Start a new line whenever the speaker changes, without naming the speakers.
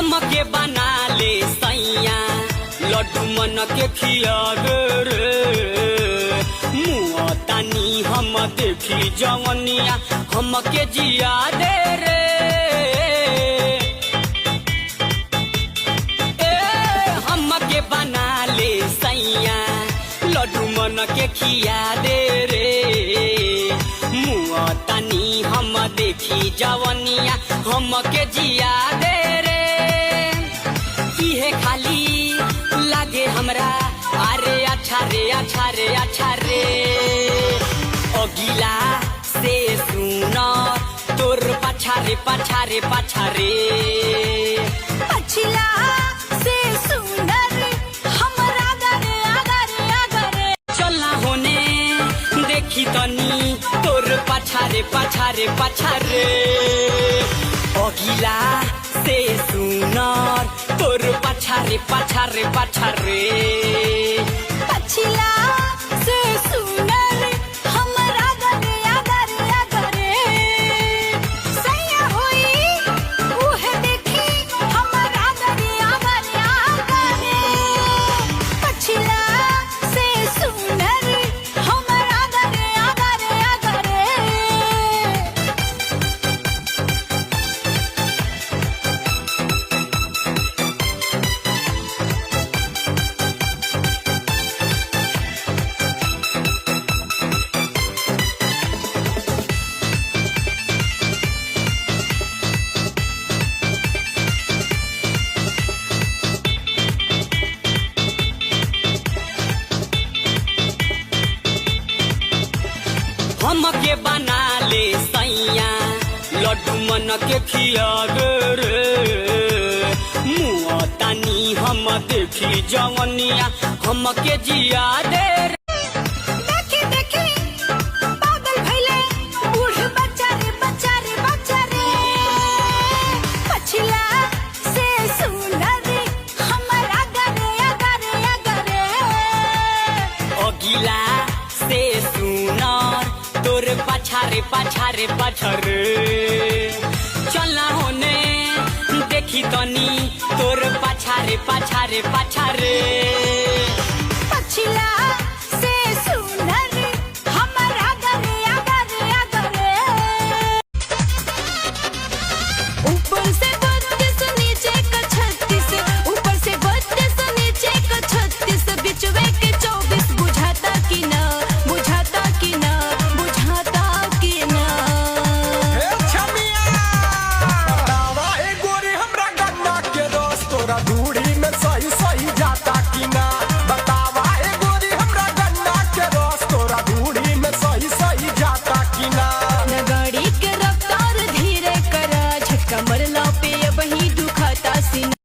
हमके बना ले सैया लड्डू मन के खियावे रे मुआ तानी हम देखी जवनिया हमके जिया दे रे हमके बना ले सैया लड्डू मन के खिया दे रे मुआ तानी हम देखी जवनिया हमके जिया दे रे इहे खाली लागे हमरा अरे अच्छा रे अच्छा रे अच्छा रे अगिला से सुना तोर पछारे पछारे पछारे
पछिला से सुंदर हमरा गरे आगरे आगरे
चलना होने देखी तनी तोर पछारे पछारे पछारे अगिला से सुनर तोर पछारे पछारे पछारे
पछिला से सुंदर हमरा गरे आगरे आगरे सैया होई उहे देखी हमरा गरे आगरे आगरे पछिला से सुंदर हमरा गरे आगरे आगरे
हमके बना ले सैया लड्डू मन के खियावे रे मुआ तानी हम देखी जवनिया हमके जिया दे रे
देखी देखी पागल भइले बूढ़ बच्चा रे बच्चा रे बच्चा रे पछिला से सुंदर हमरा गरे आगरे आगरे
अगिला से सुनर तोर पछारे पछारे पछारे चलना होने देखी तनी तोर पछारे पछारे पछारे
पछिला से सुंदर हमरा गरे आगरे आगरे ऊपर से 32 नीचे का 36 ऊपर से 32 नीचे का 36 बिचवे के 24 बुझाता कि ना बुझाता कि ना बुझाता कि ना
हे छमिया बतावा ए गोरी हमरा गन्ना के रस तोरा दूरी में सही सही जाता कि ना बतावा ए गोरी हमरा गन्ना के रस तोरा दूरी में सही सही जाता कि ना
गाड़ी के रफ्तार धीरे करा झटका मरला पे वही दुखाता सीना